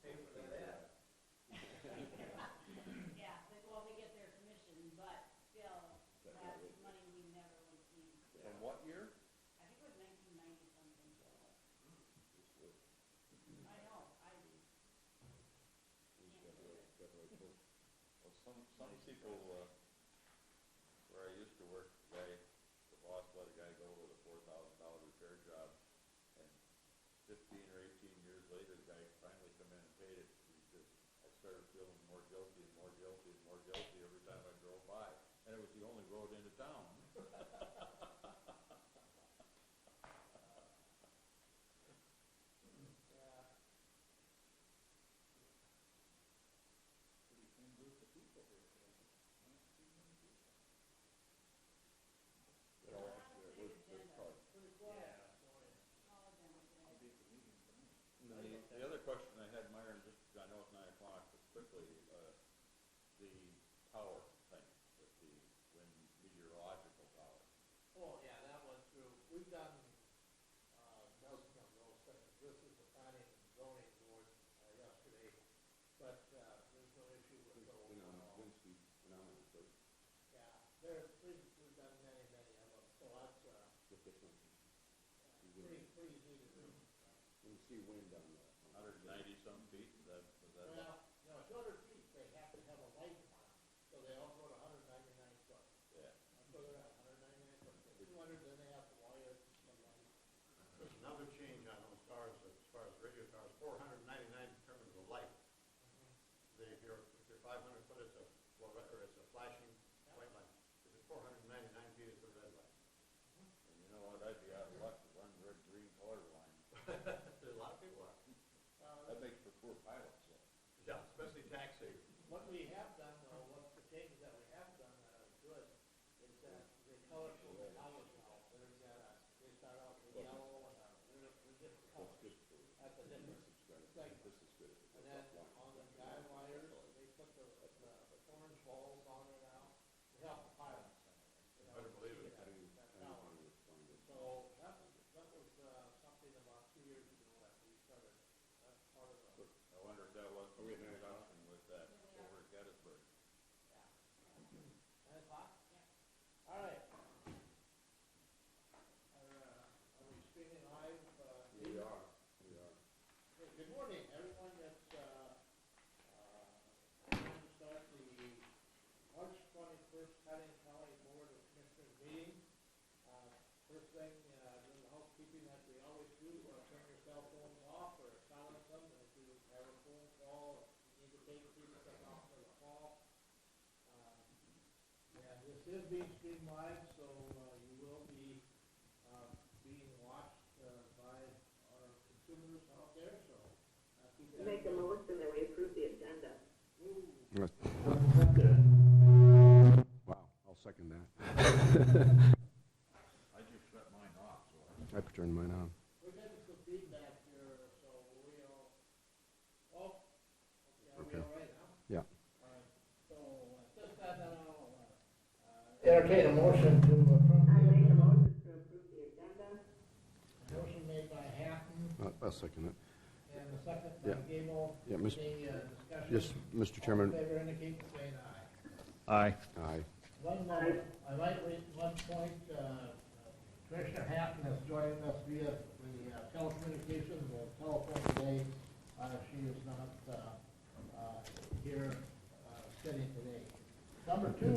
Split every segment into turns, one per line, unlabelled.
pay for that ad.
Yeah, well, they get their commission, but still, that's money we never would see.
From what year?
I think it was 1990 something. I know, I do.
Well, some people, where I used to work, the boss let a guy go with a $4,000 repair job, and 15 or 18 years later, the guy finally come in and paid it. He said, I started feeling more guilty and more guilty and more guilty every time I drove by, and it was the only road into town. The other question I had, Myron, just I know it's 9 o'clock, but quickly, the power thing, with the wind meteorological tower.
Oh, yeah, that went through. We've done dozens of those things. This is the planning and zoning board yesterday, but there's no issue with those.
Wind speed phenomenal, so
Yeah, we've done many, many of them, so that's
efficient.
pretty easy to do.
When you see wind on the
190 some feet, is that?
Well, no, 200 feet, they have to have a light on, so they all go to 199 foot.
Yeah.
So they're at 199 foot. 200, then they have to wire the light.
There's another change on those towers, as far as radio towers, 499 determines the light. If you're 500 foot, it's a flashing white light. If it's 499 feet, it's a red light.
And you know what, I'd be out of luck to run red, green color line.
A lot of people are.
That makes for poor pilots, though.
Yeah, especially taxi.
What we have done, though, what the changes that we have done that are good, is that they colorful the towers now. They start out with yellow and they're different colors. That's a difference. It's like,
this is good.
and then on the guy wires, they put the orange balls on it now to help the pilots.
Better believe it.
That tower. So that was something about 2 years ago that we started. That's part of the.
I wonder if that was in conjunction with that over at Gettysburg.
Yeah. 10 o'clock?
Yeah.
All right. Are we streaming live?
We are.
Hey, good morning, everyone. It's time to start the March 21st Cotting County Board of Commissioners meeting. First thing, doing the housekeeping that we always do, turn your cell phones off or silence them. If you have a phone call, you need to take people off for the call. And this is being streamed live, so you will be being watched by our consumers out there. So keep that.
Make a motion that we approve the agenda.
Wow, I'll second that.
I just shut mine off, so
I turned mine on.
We're getting some feedback here, so we all. Oh, okay. Are we all right now?
Yeah.
All right. So at this time, I'll entertain a motion to approve.
I make a motion to approve the agenda.
Motion made by Hatton
I'll second it.
and the second by
Yeah.
Gable.
Yeah,
Any discussion?
Yes, Mr. Chairman.
All in favor indicate by saying aye.
Aye.
Aye.
One moment, I might read one point, Commissioner Hatton has joined us via the telecommunications, the telephone today. She is not here sitting today. Number two,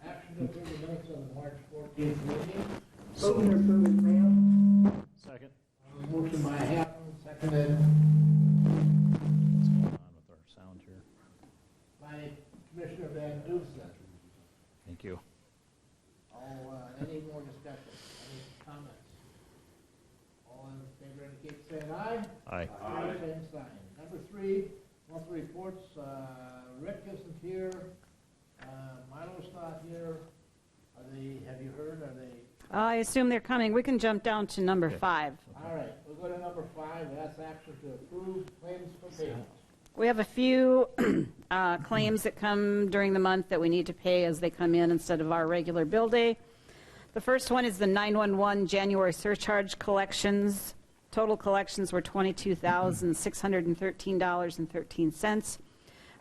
action to approve the minutes of the March 14th meeting.
Motion to approve is mailed.
Second.
Motion by Hatton, seconded
What's going on with our sound here?
by Commissioner Van Dusen.
Thank you.
Any more discussion, any comments? All in favor indicate saying aye.
Aye.
Same sign. Number three, monthly reports, Rick isn't here, Milo's not here. Have you heard, are they?
I assume they're coming. We can jump down to number
Okay.
5.
All right, we'll go to number 5, that's action to approve claims for payments.
We have a few claims that come during the month that we need to pay as they come in instead of our regular bill day. The first one is the 911 January surcharge collections Total collections were $22,613.13.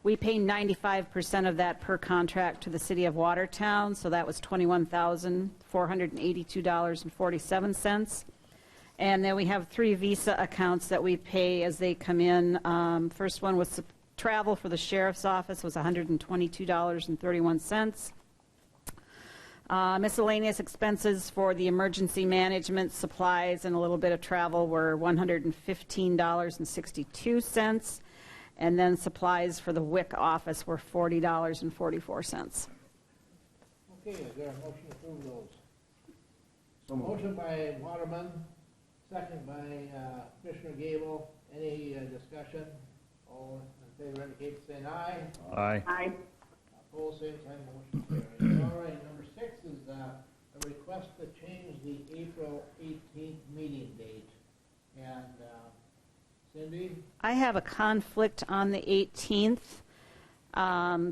We pay 95% of that per contract to the city of Watertown, so that was $21,482.47. And then we have 3 Visa accounts that we pay as they come in. First one was travel for the sheriff's office was $122.31. Miscellaneous expenses for the emergency management supplies and a little bit of travel were $115.62. And then supplies for the WIC office were $40.44.
Okay, is there a motion to approve those? Motion by Waterman, second by Commissioner Gable. Any discussion? All in favor indicate by saying aye.
Aye.
Aye.
Opposed, same sign, motion carries. All right, number 6 is a request to change the April 18th meeting date. And Cindy?
I have a conflict on the 18th,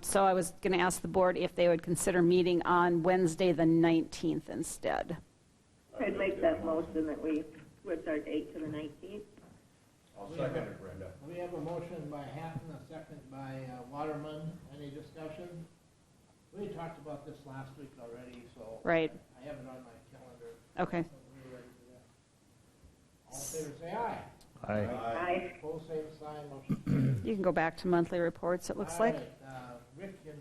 so I was going to ask the board if they would consider meeting on Wednesday, the 19th instead.
I'd make that motion that we switch our date to the 19th.
I'll second it, Brenda.
We have a motion by Hatton, a second by Waterman. Any discussion? We talked about this last week already, so
Right.
I have it on my calendar.
Okay.
We're ready for that. All in favor, say aye.
Aye.
Aye.
Opposed, same sign, motion carries.
You can go back to monthly reports, it looks
All
like.
right, Rick and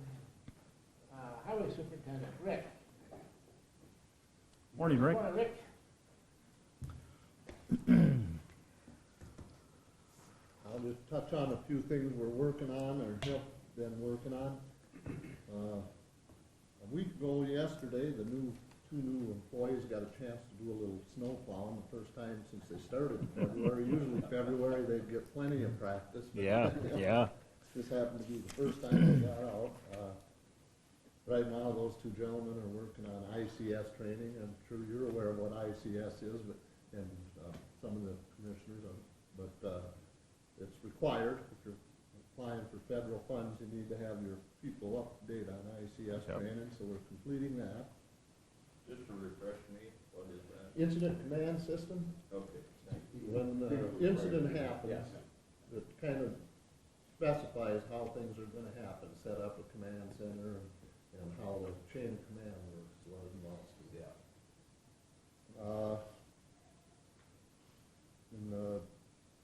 Highway Superintendent, Rick.
Morning, Rick.
Morning, Rick.
I'll just touch on a few things we're working on, or have been working on. A week ago yesterday, the two new employees got a chance to do a little snow plowing, the first time since they started in February. Usually February, they get plenty of practice. But
Yeah, yeah.
This happened to be the first time they got out. Right now, those two gentlemen are working on ICS training. I'm sure you're aware of what ICS is, but, and some of the commissioners are, but it's required. If you're applying for federal funds, you need to have your people up to date on ICS
Yep.
training, so we're completing that.
Just to refresh me, what is that?
Incident command system,
Okay, thank you.
when an incident happens, it kind of specifies how things are gonna happen, set up a command center and how the chain of command works, what it involves.
Yeah.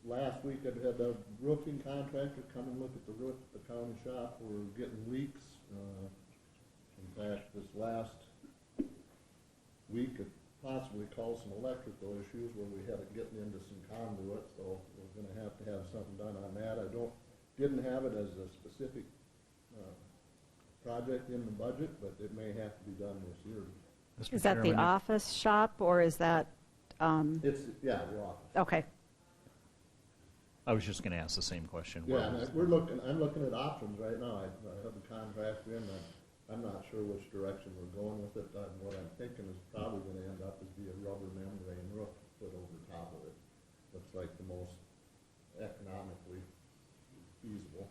Last week I had a roofing contractor come and look at the roof at the county shop. We're getting leaks. In fact, this last week it possibly caused some electrical issues where we had it getting into some conduit, so we're gonna have to have something done on that. Didn't have it as a specific project in the budget, but it may have to be done this year.
Mr.
Is that the
Chairman,
office shop, or is that,
It's, yeah, the office.
okay.
I was just going to ask the same question.
Yeah, and I'm looking at options right now. I have the contract in, I'm not sure which direction we're going with it. What I'm thinking is probably gonna end up is be a rubber membrane roof put over top of it. Looks like the most economically feasible.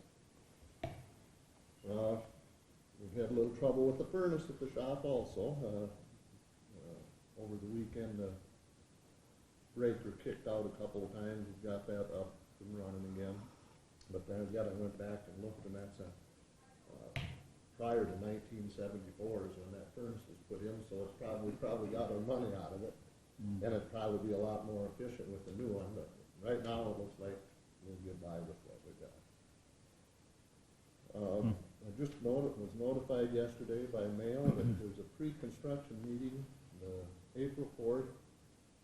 We've had a little trouble with the furnace at the shop also. Over the weekend, the breaker kicked out a couple of times. We've got that up and running again. But then again, I went back and looked, and that's prior to 1974 is when that furnace was put in, so it's probably got our money out of it. And it'd probably be a lot more efficient with the new one, but right now it looks like we'll get by with what we got. I just was notified yesterday by mail that there's a pre-construction meeting, the April 4th,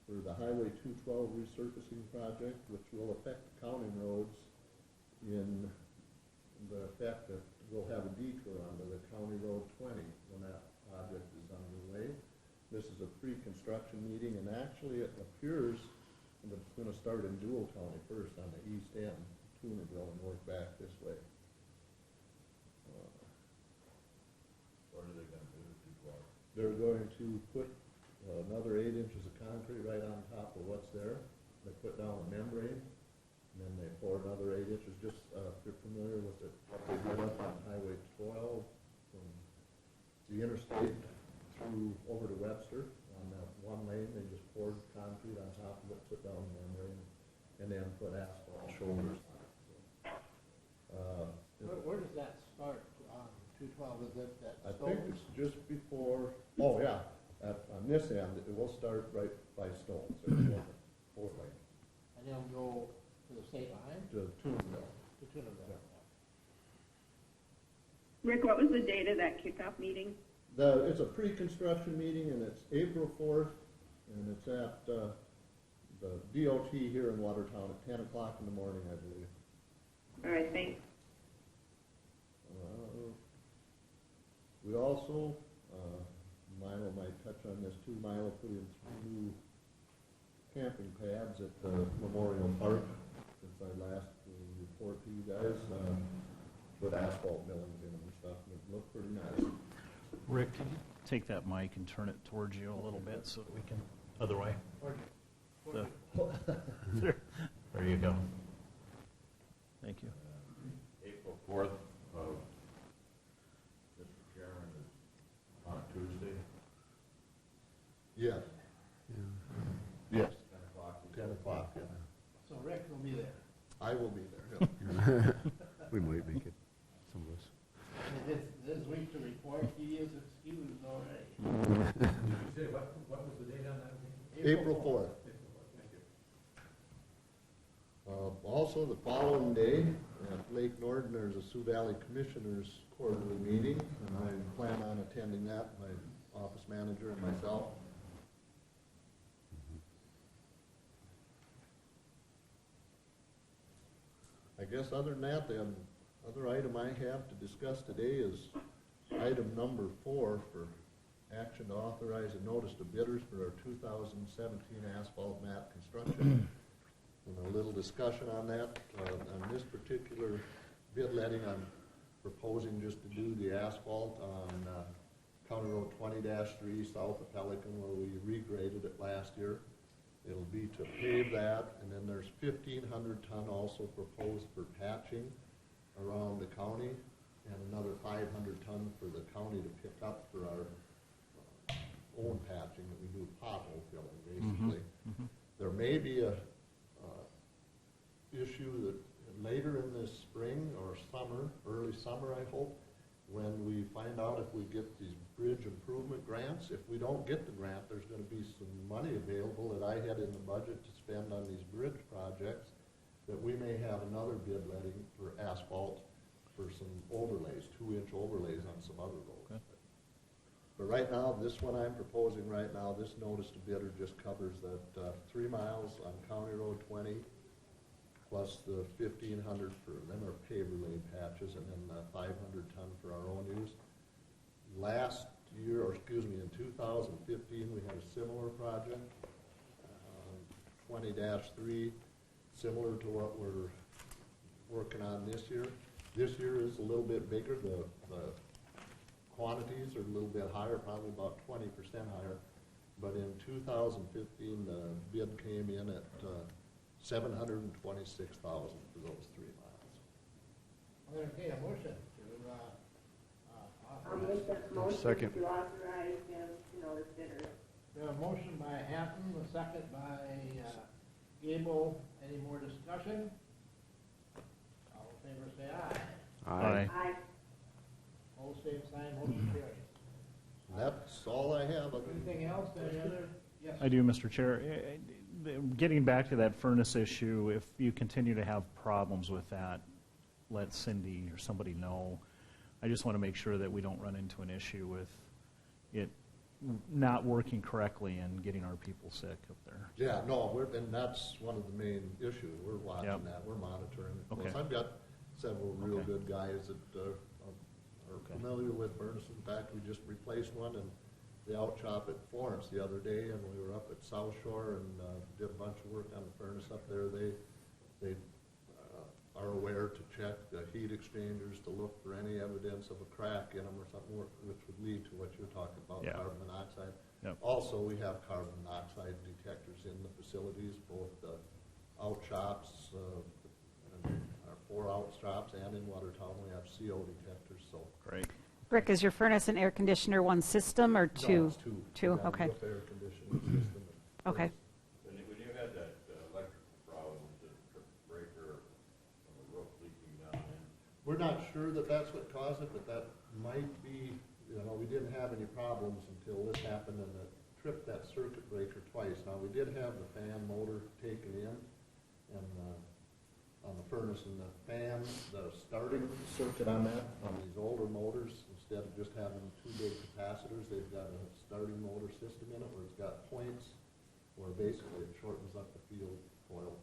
for the Highway 212 resurfacing project, which will affect the county roads in the effect that we'll have a detour onto the County Road 20 when that project is underway. This is a pre-construction meeting, and actually it appears that it's gonna start in Dual County first on the east end, Tunerville, and work back this way.
What are they gonna do to people?
They're going to put another 8 inches of concrete right on top of what's there. They put down a membrane, and then they pour another 8 inches, just, if you're familiar with it, what they did up on Highway 12 from the interstate through over to Webster, on that one lane, they just poured concrete on top of it, put down a membrane,
Well, was it
I
at
think
Stone's?
it's just before, oh, yeah, on this end, it will start right by Stones, Fort Lake,
And then go to the state line,
to Toonville.
to Trinidad.
Rick, what was the date of that kickoff meeting?
It's a pre-construction meeting, and it's April 4th, and it's at the DOT here in Watertown at 10 o'clock in the morning, I believe.
All right, thanks.
We also, Milo might touch on this too, Milo put in 3 new camping pads at the Memorial Park since I last report to you guys, with asphalt millings in them and stuff, and it looked pretty nice.
Rick, can you take that mic and turn it towards you a little bit so that we can, other way? The- There you go. Thank you.
April 4th, Mr. Chairman, is on Tuesday,
Yes. Yes,
10 o'clock.
10 o'clock, yeah.
So Rick will be there.
I will be there, yeah.
We might make it, some of us.
And this week to report, he is excused already.
What was the date on that? April 4th. Also, the following day, at Lake Norden, there's a Sioux Valley Commissioners quarterly meeting, and I plan on attending that, my office manager and myself. I guess other than that, the other item I have to discuss today is item number 4 for action to authorize a notice to bidders for our 2017 asphalt mat construction. And a little discussion on that. On this particular bid letting, I'm proposing just to do the asphalt on County Road 20-3 south of Pelican, where we regraded it last year. It'll be to pave that, and then there's 1,500 ton also proposed for patching around the county, and another 500 ton for the county to pick up for our own patching that we do pothole filling, basically. There may be a issue that later in this spring or summer, early summer, I hope, when we find out if we get these bridge improvement grants. If we don't get the grant, there's going to be some money available that I had in the budget to spend on these bridge projects, that we may have another bid letting for asphalt for some overlays, 2-inch overlays on some other roads.
Okay.
But right now, this one I'm proposing right now, this notice to bidder just covers that 3 miles on County Road 20, plus the 1,500 for them are paver laid patches, and then 500 ton for our own use. Last year, or excuse me, in 2015, we had a similar project, 20-3, similar to what we're working on this year. This year is a little bit bigger. The quantities are a little bit higher, probably about 20% higher. But in 2015, the bid came in at $726,000 for those 3 miles.
I'll entertain a motion to
I'll
authorize.
make that motion
Second.
to authorize him to notice bidders.
We have a motion by Hatton, a second by Gable. Any more discussion? All in favor say aye.
Aye.
Aye.
All same sign, motion carries.
And that's all I have.
Anything else, any other? Yes.
I do, Mr. Chair. Getting back to that furnace issue, if you continue to have problems with that, let Cindy or somebody know. I just want to make sure that we don't run into an issue with it not working correctly and getting our people sick up there.
Yeah, no, and that's one of the main issues. We're watching
Yep.
that. We're monitoring it.
Okay.
Plus, I've got several real
Okay.
good guys that are
Okay.
familiar with furnaces. In fact, we just replaced one in the out shop at Florence the other day, and we were up at South Shore and did a bunch of work on the furnace up there. They are aware to check the heat exchangers to look for any evidence of a crack in them or something, which would lead to what you're talking about,
Yeah.
carbon monoxide.
Yep.
Also, we have carbon monoxide detectors in the facilities, both the out shops, and our 4 out shops, and in Watertown, we have CO detectors, so.
Great.
Rick, is your furnace and air conditioner one system or
No,
two?
it's 2.
Two,
We have a
okay.
roof air conditioning system.
Okay.
When you had that electrical problem with the breaker on the roof leaking down in,
We're not sure that that's what caused it, but that might be, we didn't have any problems until this happened and it tripped that circuit breaker twice. Now, we did have the fan motor taken in and, on the furnace, and the fan, the starting circuit on that, on these older motors, instead of just having two big capacitors, they've got a starting motor system in it where it's got points where basically it shortens up the field coil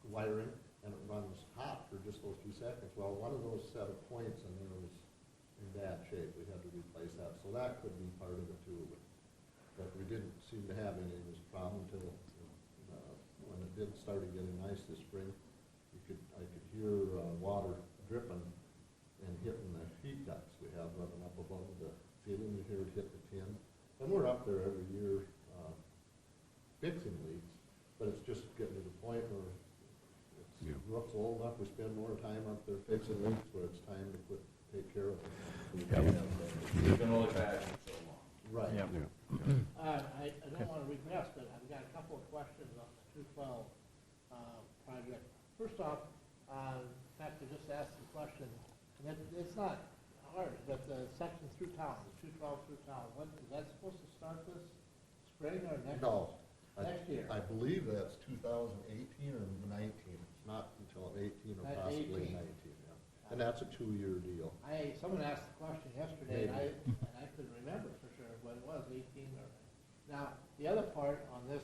wiring, and it runs hot for just those 2 seconds. Well, one of those set of points in there was in bad shape. We had to replace that, so that could be part of it too. But we didn't seem to have any of this problem until when it did start getting nice this spring. I could hear water dripping and hitting the heat ducts we have running up above the ceiling. You hear it hit the tin. And we're up there every year fixing leaks, but it's just getting to the point where the roof's old enough, we spend more time up there fixing leaks where it's time to take care of it.
You can only patch it so long.
Right.
Yep.
I don't want to regress, but I've got a couple of questions on the 212 project. First off, in fact, I just asked the question, and it's not ours, but the section through town, the 212 through town, when, is that supposed to start this spring or next?
No.
Next year?
I believe that's 2018 or 19. It's not until 18 or
That's
possibly
18.
19, yeah. And that's a 2-year deal.
Someone asked the question yesterday, and
Maybe.
I couldn't remember for sure what it was, 18 or. Now, the other part on this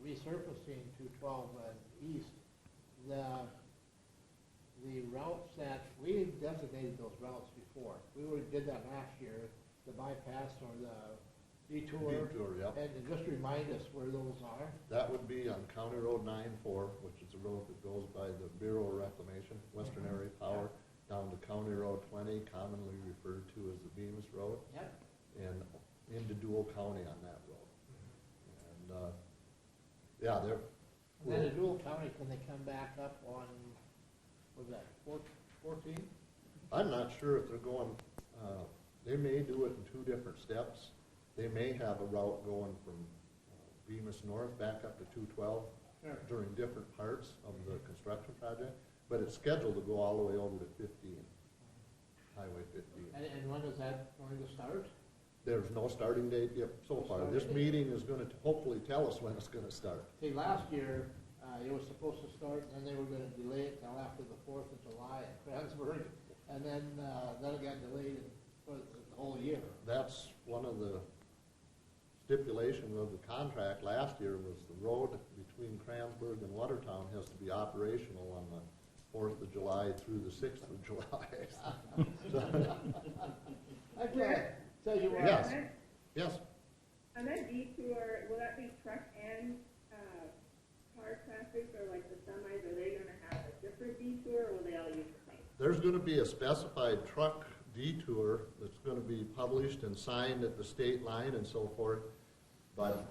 resurfacing 212 east, the routes that, we designated those routes before. We already did that last year, the bypass or the detour.
Detour, yep.
And just remind us where those are.
That would be on County Road 94, which is a road that goes by the Bureau of Reclamation, Western Area Power, down to County Road 20, commonly referred to as the Bemis Road,
Yep.
and into Dual County on that road. And, yeah, they're.
And then in Dual County, can they come back up on, what was that, 14?
I'm not sure if they're going, they may do it in 2 different steps. They may have a route going from Bemis North back up to 212
Sure.
during different parts of the construction project, but it's scheduled to go all the way over to 15, Highway 15.
And when is that going to start?
There's no starting date yet so far. This meeting is going to hopefully tell us when it's going to start.
See, last year, it was supposed to start, and then they were gonna delay it till after the 4th of July at Kranzberg, and then it got delayed for the whole year.
That's one of the stipulations of the contract last year was the road between Kranzberg and Watertown has to be operational on the 4th of July through the 6th of July.
Okay, so you were.
Yes. Yes.
On that detour, will that be truck and car traffic, or like the semis, are they gonna have a different detour, or will they all use the same?
There's going to be a specified truck detour that's going to be published and signed at the state line and so forth, but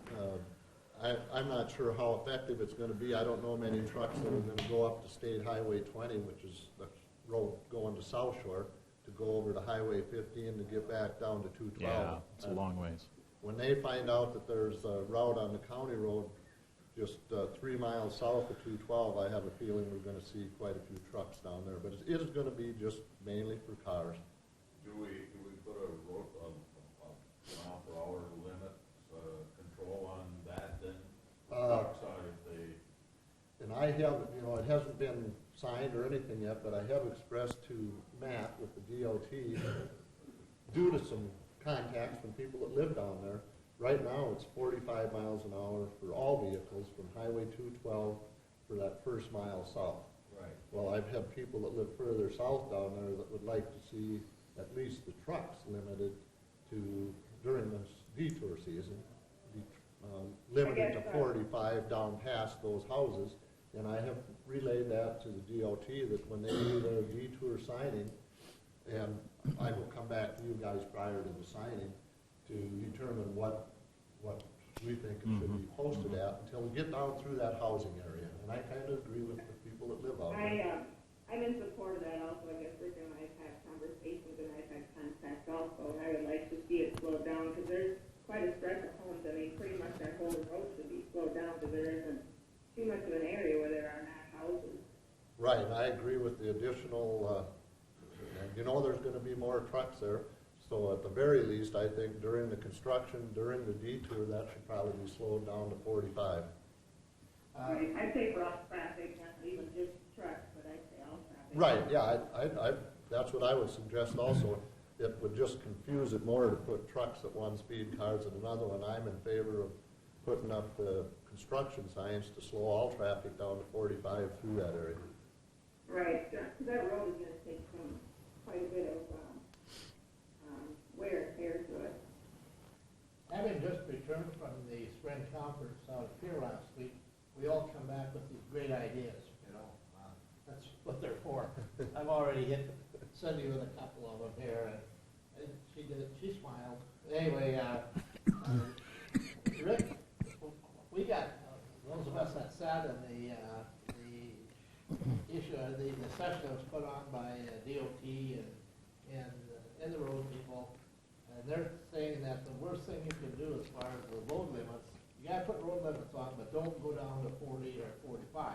I'm not sure how effective it's going to be. I don't know many trucks that are going to go up to State Highway 20, which is the road going to South Shore, to go over to Highway 15 to get back down to 212.
Yeah, it's a long ways.
When they find out that there's a route on the county road just 3 miles south of 212, I have a feeling we're going to see quite a few trucks down there. But it is going to be just mainly for cars.
Do we put a road, mile per hour limit, control on that then? Trucks are if they.
And I have, it hasn't been signed or anything yet, but I have expressed to Matt with the DOT, due to some contacts from people that live down there, right now it's 45 miles an hour for all vehicles from Highway 212 for that first mile south.
Right.
Well, I've had people that live further south down there that would like to see at least the trucks limited to, during this detour season, limited to 45 down past those houses. And I have relayed that to the DOT that when they do their detour signing, and I will come back to you guys prior to the signing to determine what we think it should be posted at until we get down through that housing area. And I kind of agree with the people that live out there.
I'm in support of that also. I guess Rick and I have had conversations and I've had contact also, and I would like to see it slowed down because there's quite a stretch of homes. I mean, pretty much that whole road should be slowed down because there isn't too much of an area where there are not houses.
Right, I agree with the additional, and you know there's gonna be more trucks there. So at the very least, I think during the construction, during the detour, that should probably be slowed down to 45.
Right, I'd say for all traffic, not even just trucks, but I'd say all traffic.
Right, yeah, that's what I would suggest also. It would just confuse it more to put trucks at one speed, cars at another one. I'm in favor of putting up the construction signs to slow all traffic down to 45 through that area.
Right, because that road is gonna take quite a bit of, wear and tear to it.
Having just returned from the spring conference out of here last week, we all come back with these great ideas, you know. That's what they're for. I've already hit Cindy with a couple of them here, and she smiled. Anyway, Rick, we got, those of us that sat in the issue, the session that was put on by DOT and the road people, and they're saying that the worst thing you can do as far as the load limits, you gotta put road limits on, but don't go down to 40 or 45.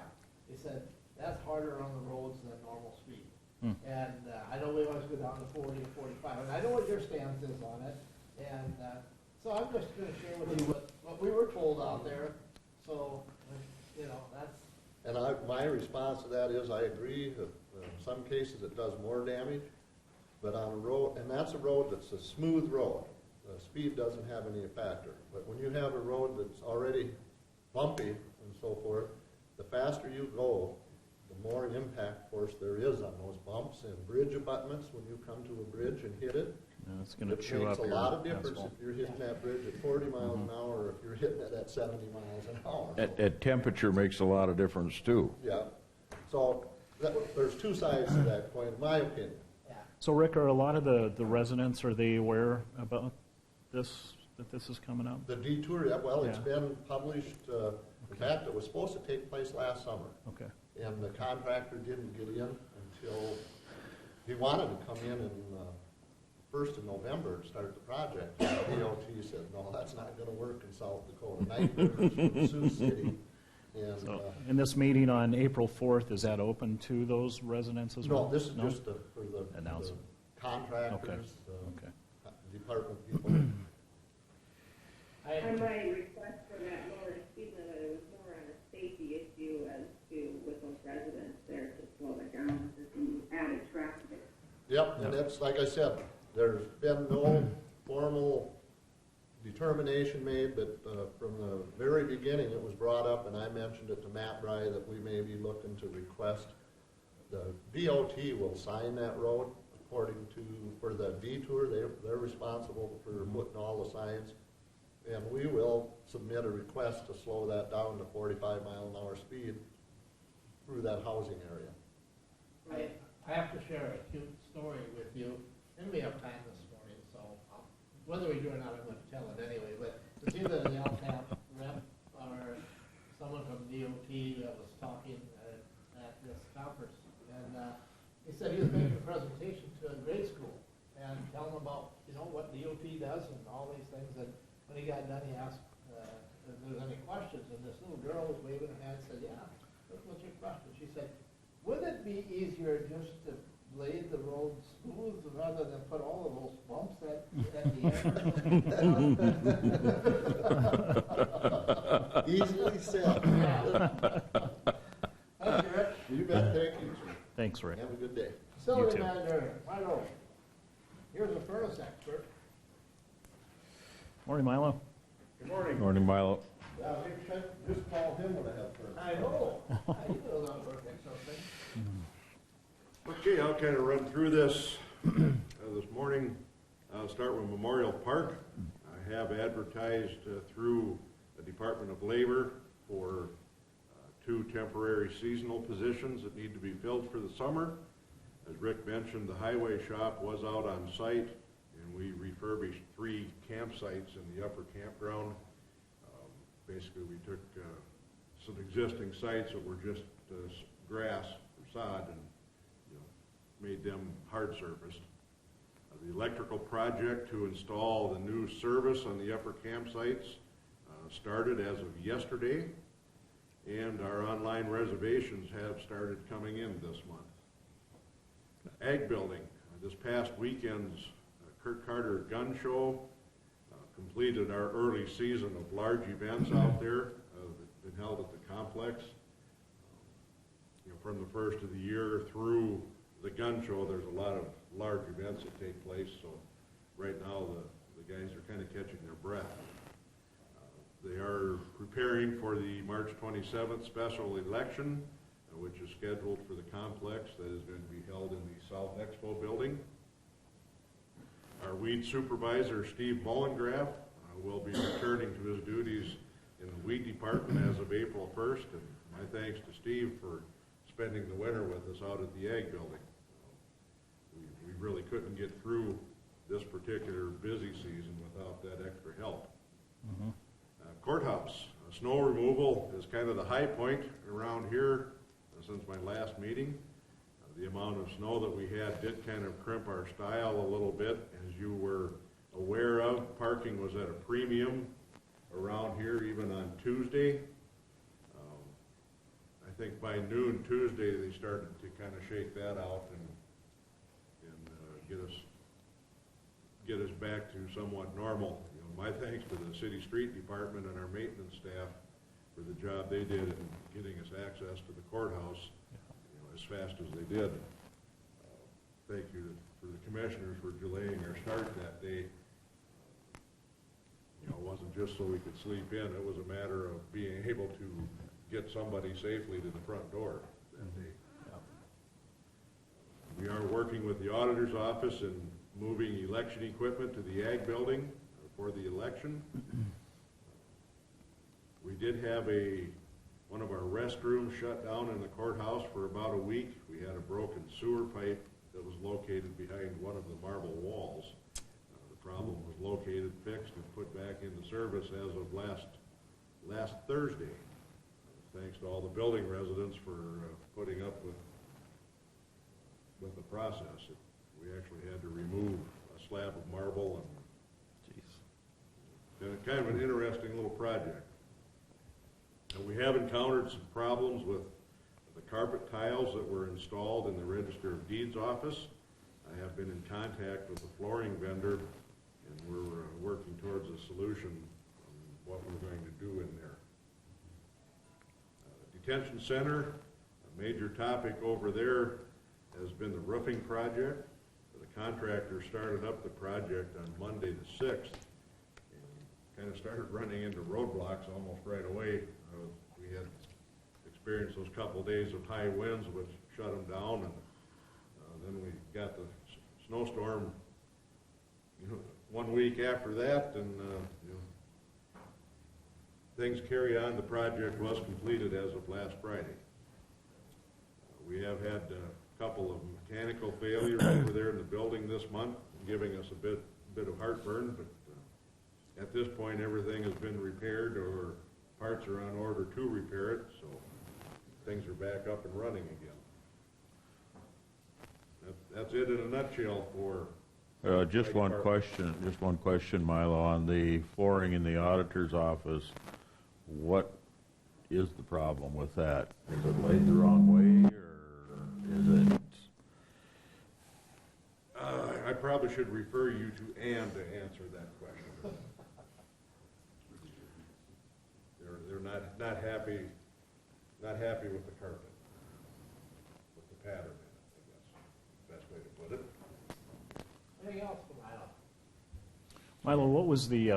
They said that's harder on the roads than normal speed. And I know we always go down to 40 or 45, and I know what your stance is on it. And so I'm just gonna share with you what we were told out there. So, you know, that's.
And my response to that is I agree that in some cases it does more damage, but on a road, and that's a road that's a smooth road. The speed doesn't have any factor. But when you have a road that's already bumpy and so forth, the faster you go, the more impact force there is on those bumps and bridge abutments. When you come to a bridge and hit it,
It's going to
it
chew
makes
up
a
your
lot of difference
asphalt.
if you're hitting that bridge at 40 miles an hour or if you're hitting it at 70 miles an hour.
At temperature makes a lot of difference too.
Yeah. So there's two sides to that coin, in my opinion.
So Rick, are a lot of the residents, are they aware about this, that this is coming up?
The detour, yeah, well, it's
Yeah.
been published, in fact, it was supposed to take place last summer.
Okay.
And the contractor didn't get in until, he wanted to come in 1st of November to start the project. And DOT said, no, that's not gonna work in South Dakota. Nightmares from Sioux City. And,
So, in this meeting on April 4th, is that open to those residents as well?
no, this is just for the
Announcement.
contractors,
Okay.
department people.
On my request for that lower speed limit, it was more on a safety issue as to with those residents there to slow it down to the added traffic.
Yep, and that's, like I said, there's been no formal determination made, but from the very beginning, it was brought up, and I mentioned it to Matt Bry, that we may be looking to request, the DOT will sign that road according to, for the detour, they're responsible for putting all the signs, and we will submit a request to slow that down to 45 mile an hour speed through that housing area.
I have to share a cute story with you, and we have time this morning, so whether we do or not, I'm going to tell it anyway. But it's either the LTAP rep or someone from DOT that was talking at this conference, and he said he was making a presentation to a grade school and telling them about, you know, what DOT does and all these things. And when he got done, he asked if there was any questions, and this little girl was waving her hand and said, "Yeah, what's your question?" She said, "Would it be easier just to blade the road smooth rather than put all of those bumps at the end?"
Easily said.
Thank you, Rick.
You bet, thank you.
Thanks, Rick.
Have a good day.
Facility
too.
manager, right over. Here's a furnace expert.
Morning, Milo.
Good morning.
Morning, Milo.
Just call him when I have first.
I know. I know that work something.
Okay, I'll kind of run through this this morning. I'll start with Memorial Park. I have advertised through the Department of Labor for 2 temporary seasonal positions that need to be filled for the summer. As Rick mentioned, the highway shop was out on site, and we refurbished 3 campsites in the upper campground. Basically, we took some existing sites that were just grass or sod and made them hard surfaced. The electrical project to install the new service on the upper campsites started as of yesterday, and our online reservations have started coming in this month. Ag Building, this past weekend's Kurt Carter Gun Show completed our early season of large events out there that been held at the complex. From the first of the year through the gun show, there's a lot of large events that take place, so right now the guys are kind of catching their breath. They are preparing for the March 27th special election, which is scheduled for the complex that is going to be held in the South Expo building. Our weed supervisor, Steve Mollengrath, will be returning to his duties in the weed department as of April 1st, and my thanks to Steve for spending the winter with us out at the Ag Building. We really couldn't get through this particular busy season without that extra help.
Mm-hmm.
Courthouse, snow removal is kind of the high point around here since my last meeting. The amount of snow that we had did kind of crimp our style a little bit. As you were aware of, parking was at a premium around here even on Tuesday. I think by noon Tuesday they started to kind of shake that out and get us back to somewhat normal. My thanks to the city street department and our maintenance staff for the job they did in getting us access to the courthouse as fast as they did. Thank you for the commissioners for delaying our start that day. It wasn't just so we could sleep in, it was a matter of being able to get somebody safely to the front door that day. We are working with the auditor's office in moving election equipment to the Ag Building for the election. We did have one of our restrooms shut down in the courthouse for about a week. We had a broken sewer pipe that was located behind one of the marble walls. The problem was located, fixed, and put back into service as of last Thursday. Thanks to all the building residents for putting up with the process. We actually had to remove a slab of marble and kind of an interesting little project. And we have encountered some problems with the carpet tiles that were installed in the Register of Deeds office. I have been in contact with the flooring vendor, and we're working towards a solution on what we're going to do in there. Detention Center, a major topic over there has been the roofing project. The contractor started up the project on Monday the 6th and kind of started running into roadblocks almost right away. We had experienced those couple days of high winds which shut them down, and then we got the snowstorm 1 week after that, and things carry on. The project was completed as of last Friday. We have had a couple of mechanical failures over there in the building this month, giving us a bit of heartburn, but at this point everything has been repaired or parts are on order to repair it, so things are back up and running again. That's it in a nutshell for
Just one question, Milo, on the flooring in the auditor's office. What is the problem with that? Is it laid the wrong way, or is it?
I probably should refer you to Ann to answer that question. They're not happy with the carpet, with the pattern in it, I guess, best way to put it.
Anything else,
Milo, what was the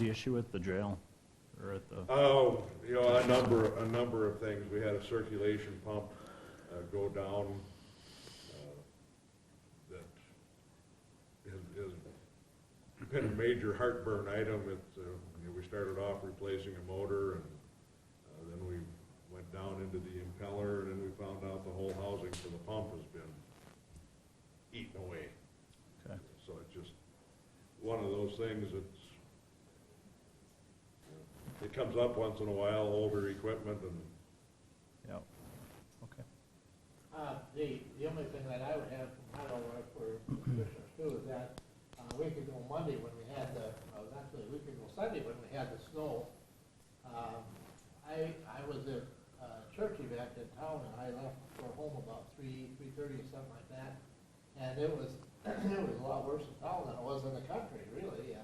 issue at the jail? Or at the
a number of things. We had a circulation pump go down that has been a major heartburn item. We started off replacing a motor, and then we went down into the impeller, and then we found out the whole housing for the pump has been eaten away.
Okay.
So it's just one of those things that's it comes up once in a while, older equipment, and
Yeah. Okay.
The only thing that I would have from Hilo for commissioners too is that a week ago Monday when we had actually a week ago Sunday when we had the snow, I was at 3:30 or something like that. And it was a lot worse in town than it was in the country, really. And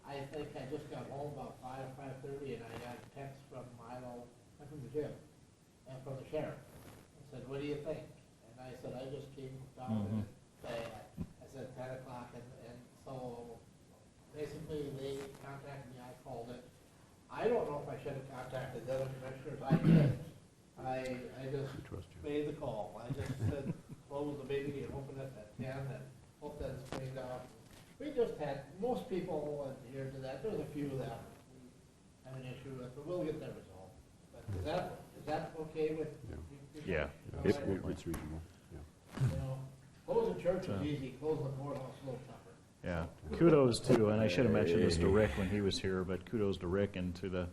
I think I just got home about 5:30, and I got a text from Milo, and from the gym, and from the sheriff. I said, "What do you think?" And I said, "I just came down and I said 10 o'clock," and so basically they contacted me, I called it. I don't know if I should have contacted the other commissioners, I did. I just made the call. I just said, close the meeting and open it at 10 and hope that it's cleaned out. We just had, most people adhere to that. There's a few that we have an issue with, but we'll get that resolved. But is that okay with you people?
Yeah.
It's reasonable, yeah.
You know, closing church is easy, closing the courthouse a little tougher.
Yeah, kudos to, and I should have mentioned this to Rick when he was here, but kudos to Rick and to the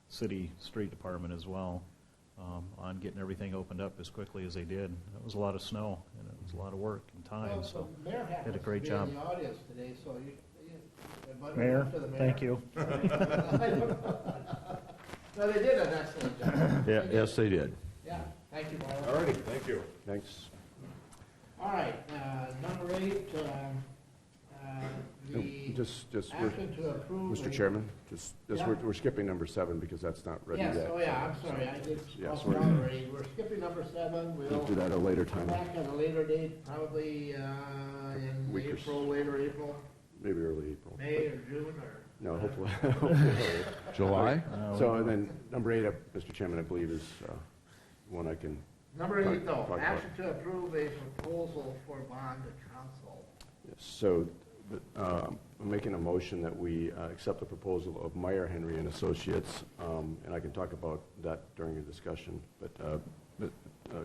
city street department as well on getting everything opened up as quickly as they did. It was a lot of sno, and it was a lot of work and time,
Well,
so
the mayor
did a great
happens
job.
to be in the audience today, so everybody
Mayor,
to the mayor.
thank you.
No, they did an excellent job.
Yeah, yes, they did.
Yeah, thank you, Marla.
All righty, thank you. Thanks.
All right, number 8, the
Just,
action to approve.
Mr. Chairman,
Yeah.
we're skipping number 7 because that's not ready
Yes,
yet.
oh yeah, I'm sorry, I did
Yeah,
cross it
sorry.
out already. We're skipping number 7,
We'll
we'll
do that at a later
come
time,
back at a later date, probably in
Week or
April, later April,
maybe early April.
May or June or.
No, hopefully. early.
July?
So, and then number 8, Mr. Chairman, I believe is one I can,
Number 8, though,
Talk about-
action to approve a proposal for bond council.
so I'm making a motion that we accept the proposal of Meyer Henry and Associates, and I can talk about that during the discussion, but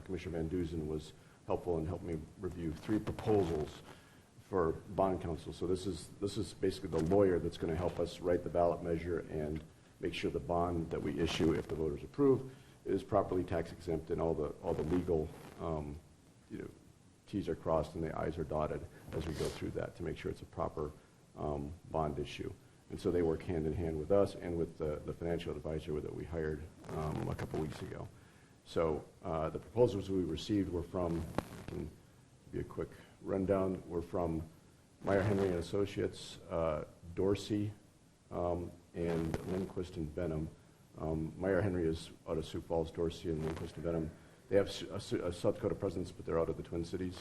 Commissioner Van Duzen was helpful and helped me review 3 proposals for bond counsel. So this is basically the lawyer that's going to help us write the ballot measure and make sure the bond that we issue, if the voters approve, is properly tax exempt and all the legal T's are crossed and the I's are dotted as we go through that to make sure it's a proper bond issue. And so they work hand in hand with us and with the financial advisor that we hired a couple weeks ago. So the proposals we received were from, I can give you a quick rundown, were from Meyer Henry and Associates, Dorsey, and Lindquist and Benham. Meyer Henry is out of Sioux Falls, Dorsey and Lindquist and Benham. They have a South Dakota presence, but they're out of the Twin Cities.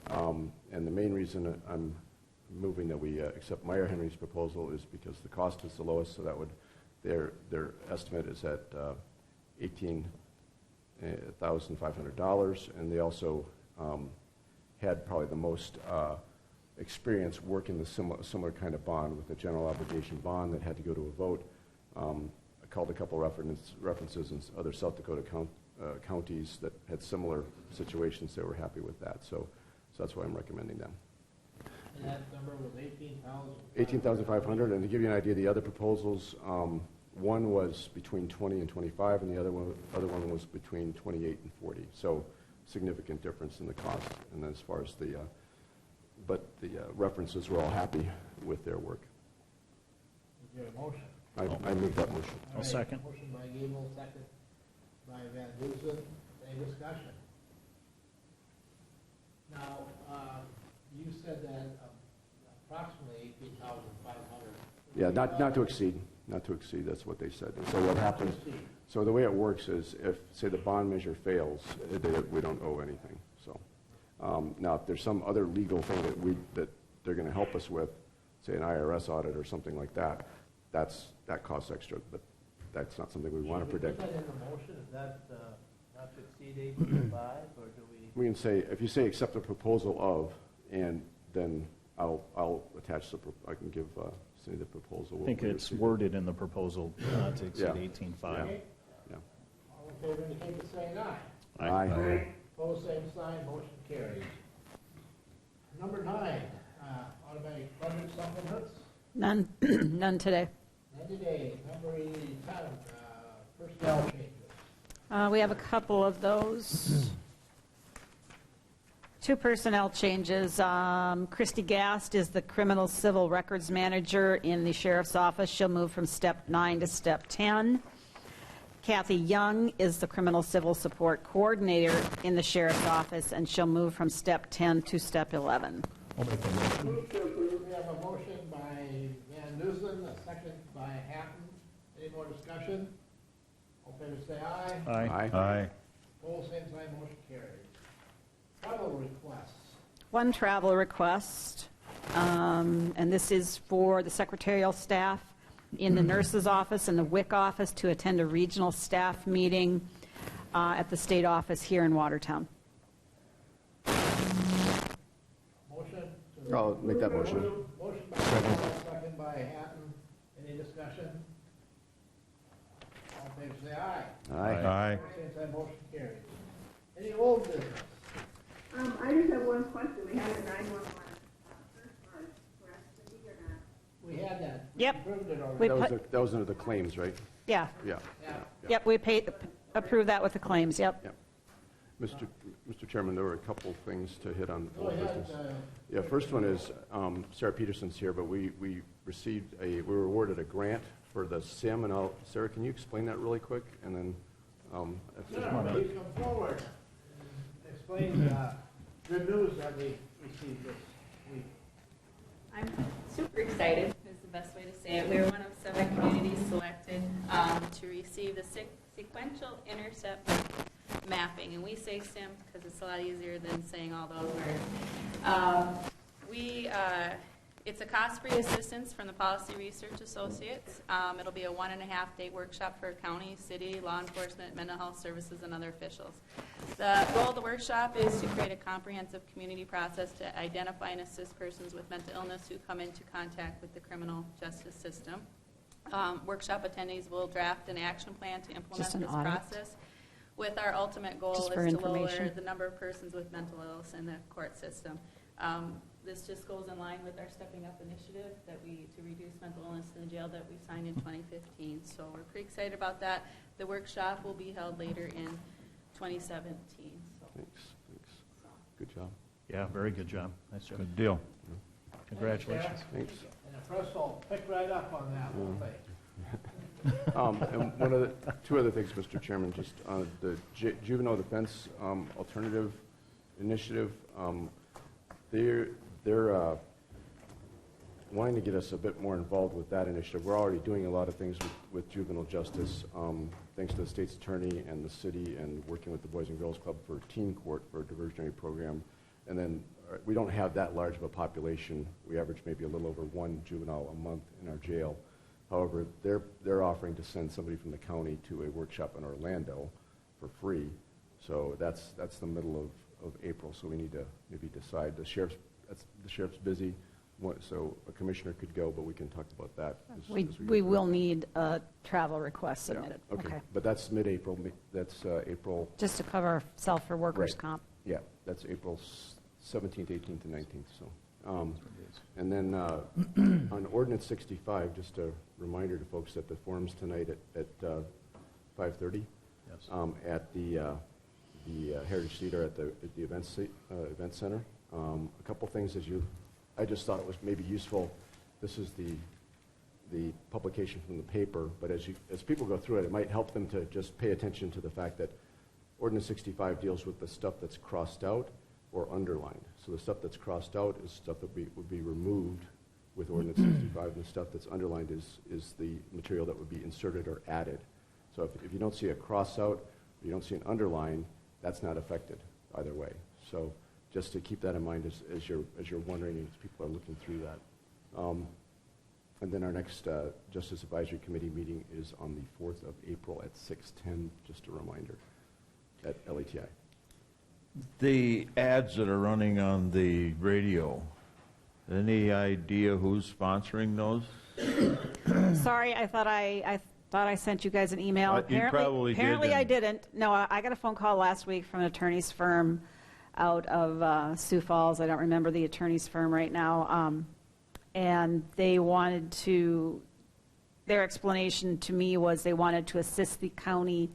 And the main reason I'm moving that we accept Meyer Henry's proposal is because the cost is the lowest, so that would, their estimate is at $18,500, and they also had probably the most experience working the similar kind of bond with a general obligation bond that had to go to a vote. I called a couple references in other South Dakota counties that had similar situations. They were happy with that, so that's why I'm recommending them.
And that number was 18,000.
18,500, and to give you an idea, the other proposals, one was between 20 and 25, and the other one was between 28 and 40. So significant difference in the cost. And as far as the references were all happy with their work.
Is there a motion?
I move that motion.
All
I'll
right,
second.
Motion by Gable, second by Van Duzen. Any discussion? Now, you said that approximately 18,500.
Yeah, not to exceed, that's what they said. And so what happens, so the way it works is if, say, the bond measure fails, we don't owe anything, so. Now, if there's some other legal thing that they're going to help us with, say an IRS audit or something like that, that costs extra, but that's not something we want to predict.
Should we put that in the motion? Is that not to exceed 18,500, or do we?
We can say, if you say accept the proposal of, and then I'll attach I can give Cindy the proposal.
I think it's worded in the proposal not to exceed
Yeah.
18.5.
Okay.
Yeah.
All in favor indicate by saying aye.
Aye.
Opposed, same sign, motion carries. Number 9, automatic budget supplements.
None, none today.
None today. Number 10, personnel changes.
We have a couple of those. 2 personnel changes. Christy Gast is the criminal civil records manager in the sheriff's office. She'll move from step 9 to step 10. Kathy Young is the Criminal Civil Support Coordinator in the Sheriff's Office, and she'll move from Step 10 to Step 11.
Move to approve. We have a motion by Van Dusen, a second by Hatton. Any more discussion? All in favor say aye.
Aye.
Opposed, same sign, motion carries. Travel requests.
One travel request, and this is for the secretarial staff in the nurse's office and the WIC office to attend a regional staff meeting at the state office here in Watertown.
Motion to.
I'll make that motion.
Motion by Paul, second by Hatton. Any discussion? All in favor say aye.
Aye.
Same sign, motion carries. Any old business?
I just have one question. We had a 911 surcharge, correct, Cindy, or not?
We had that.
Yep.
We approved it already.
We
That was under the claims, right?
Yeah,
Yeah.
yep, we approved that with the claims, yep.
Mr. Chairman, there were a couple things to hit on
Go
old
ahead.
business. Yeah, first one is, Sarah Peterson's here, but we were awarded a grant for the SIM, and Sarah, can you explain that really quick? And then,
Sure, please come forward and explain good news that we received this week.
I'm super excited, is the best way to say it. We were one of 7 communities selected to receive the sequential intercept mapping. And we say SIM because it's a lot easier than saying all those words. It's a cost-free assistance from the Policy Research Associates. It'll be a 1.5-day workshop for county, city, law enforcement, mental health services, and other officials. The goal of the workshop is to create a comprehensive community process to identify and assist persons with mental illness who come into contact with the criminal justice system. Workshop attendees will draft an action plan to implement
Just an
this
audit.
process, with our ultimate goal
Just
is
for
to lower
information.
the number of persons with mental illness in the court system. This just goes in line with our Stepping Up initiative to reduce mental illness in the jail that we signed in 2015. So we're pretty excited about that. The workshop will be held later in 2017. So,
Thanks. Good job.
Yeah, very good job. Nice job.
Good deal.
Congratulations.
Thanks.
And the press will pick right up on that, won't they?
And two other things, Mr. Chairman, just the Juvenile Defense Alternative Initiative, they're wanting to get us a bit more involved with that initiative. We're already doing a lot of things with juvenile justice, thanks to the state's attorney and the city, and working with the Boys and Girls Club for teen court for a diversionary program. And then we don't have that large of a population. We average maybe a little over 1 juvenile a month in our jail. However, they're offering to send somebody from the county to a workshop in Orlando for free. So that's the middle of April. So we need to maybe decide. The sheriff's busy, so a commissioner could go, but we can talk about that. as
We
go
will
through.
need a travel request
Yeah,
submitted.
okay. But that's mid-April. That's April.
Just to cover ourselves for workers'
Right.
comp.
Yeah, that's April 17th, 18th, and 19th. So, and then on Ordinance 65, just a reminder to folks that the forum's tonight at 5:30
Yes.
at the Heritage Theater at the event center. A couple things I just thought it was maybe useful. This is the publication from the paper, but as people go through it, it might help them to just pay attention to the fact that Ordinance 65 deals with the stuff that's crossed out or underlined. So the stuff that's crossed out is stuff that would be removed with Ordinance 65, and the stuff that's underlined is the material that would be inserted or added. So if you don't see a cross out, or you don't see an underline, that's not affected either way. So just to keep that in mind as you're wondering, as people are looking through that. And then our next Justice Advisory Committee meeting is on the 4th of April at 6:10, just a reminder, at LATI.
The ads that are running on the radio, any idea who's sponsoring those?
Sorry, I thought I sent you guys an email.
You probably did,
Apparently I
and-
didn't. No, I got a phone call last week from an attorney's firm out of Sioux Falls. I don't remember the attorney's firm right now. And they wanted to, their explanation to me was they wanted to assist the county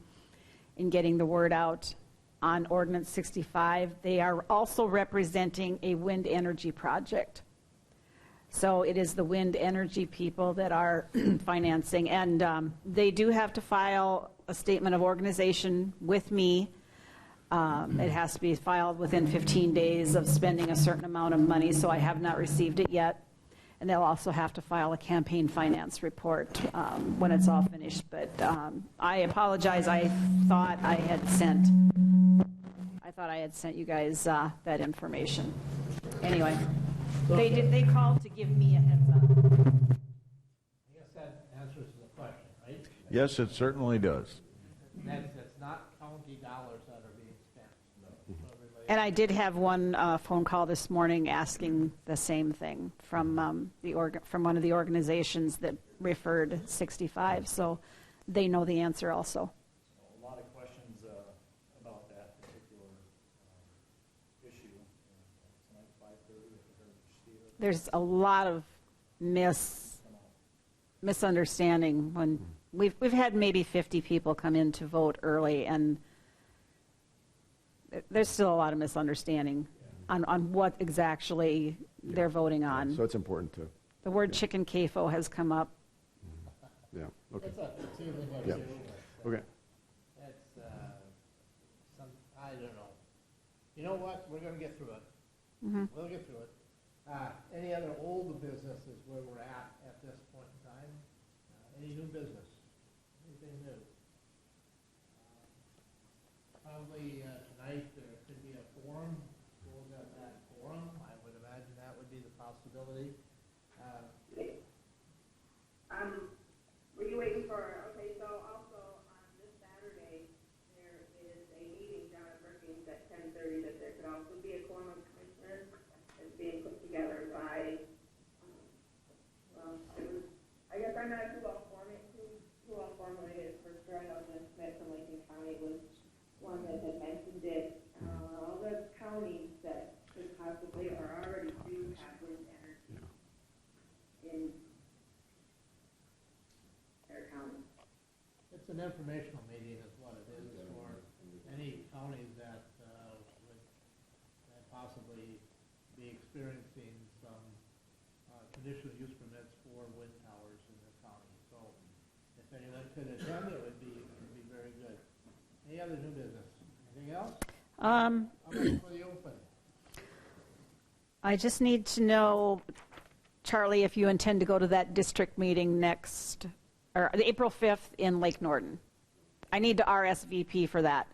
in getting the word out on Ordinance 65. They are also representing a wind energy project. So it is the wind energy people that are financing, and they do have to file a statement of organization with me. It has to be filed within 15 days of spending a certain amount of money, so I have not received it yet. And they'll also have to file a campaign finance report when it's all finished. But I apologize, I thought I had sent you guys that information. Anyway, they called to give me a heads up.
I guess that answers the question, right?
Yes, it certainly does.
That's not county dollars that are being spent. So everybody-
And I did have one phone call this morning asking the same thing from from one of the organizations that referred 65, so they know the answer also.
A lot of questions about that particular issue. Tonight, 5:30, if you heard Steve.
There's a lot of misunderstanding when we've had maybe 50 people come in to vote early, and there's still a lot of misunderstanding on what exactly they're voting on.
So it's important to,
The word chicken CAFO has come up.
yeah, okay,
It's even what
Yeah.
it is.
okay.
That's, I don't know. You know what, we're gonna get through it. We'll get through it. Any other old business is where we're at this point in time? Any new business? Anything new? Probably tonight there could be a forum. We'll get that forum. I would imagine that would be the possibility.
Were you waiting for, okay, so also on this Saturday, there is a meeting down at Brookings at 10:30 that there could also be a quorum of commissioners that's being put together by, I guess I'm not too well formulated for sure. I know Jen Smith from Lincoln County was one that had mentioned it. All the counties that could possibly or already do have wind energy in their county.
It's an informational meeting is what it is for any counties that would possibly be experiencing some conditional use permits for wind towers in the county. So if anyone could attend, it would be very good. Any other new business? Anything else? I'm ready for the open.
I just need to know, Charlie, if you intend to go to that district meeting or April 5th in Lake Norton. I need to RSVP for that.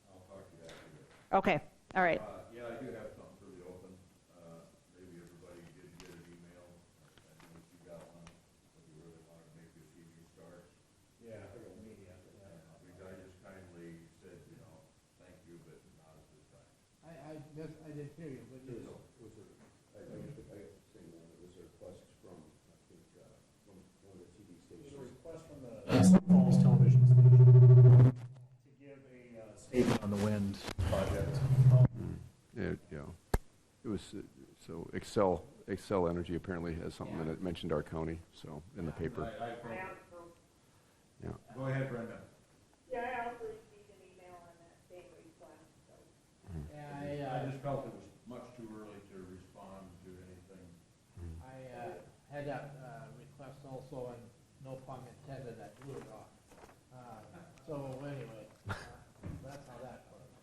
I'll talk to you after.
Okay, all right.
Yeah, I do have something for the open. Maybe everybody did get an email. I don't know if you got one. If you really wanted to make your TV start. Yeah, I got a meeting after that. I just kindly said, thank you, but not at this time.
I didn't hear you, but you.
I guess the same one, it was a request from, I think, one of the TV stations.
There's a request from the Sioux Falls television station to give a statement on the wind project.
Yeah, it was, so Excel Energy apparently has something that it mentioned our county, so, in the paper. Yeah.
Go ahead, Brenda.
Yeah, I also received an email on that same request, so.
Yeah,
I just felt it was much too early to respond to anything.
I had that request also, and no pun intended, I blew it off. So anyway, that's how that works.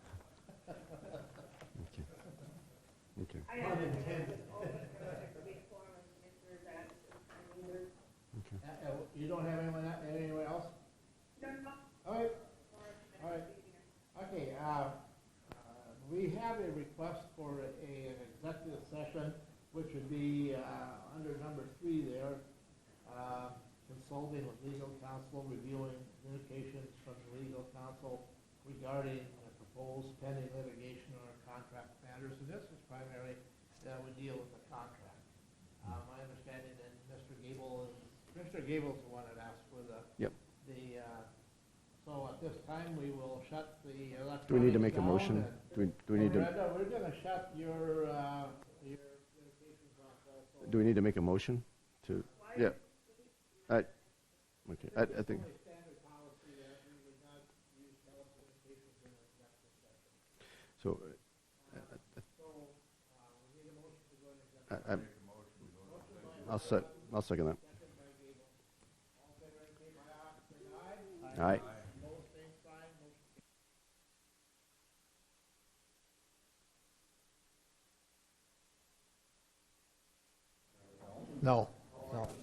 Okay.
I have open for there to be a quorum of commissioners at this time either.
You don't have anywhere else?
No,
All right, all right. Okay, we have a request for an executive session, which would be under number 3 there, consulting with legal counsel, reviewing communications from the legal counsel regarding proposed pending litigation or contract matters. And this is primarily that would deal with the contract. My understanding that Mr. Gable's the one that asked for
Yep.
So at this time, we will shut the electronics
Do we need to make a
down
motion?
and-
Do we need to,
Brenda, we're gonna shut your communications off also.
do we need to make a motion to, yeah. Okay, I think,
It's only standard policy that we would not use telecommunications in an executive session.
so,
So, we need a motion to go into executive.
I'll second that.
Second by Gable. All in favor, indicate by aye.
Aye.
Opposed, same
No, no.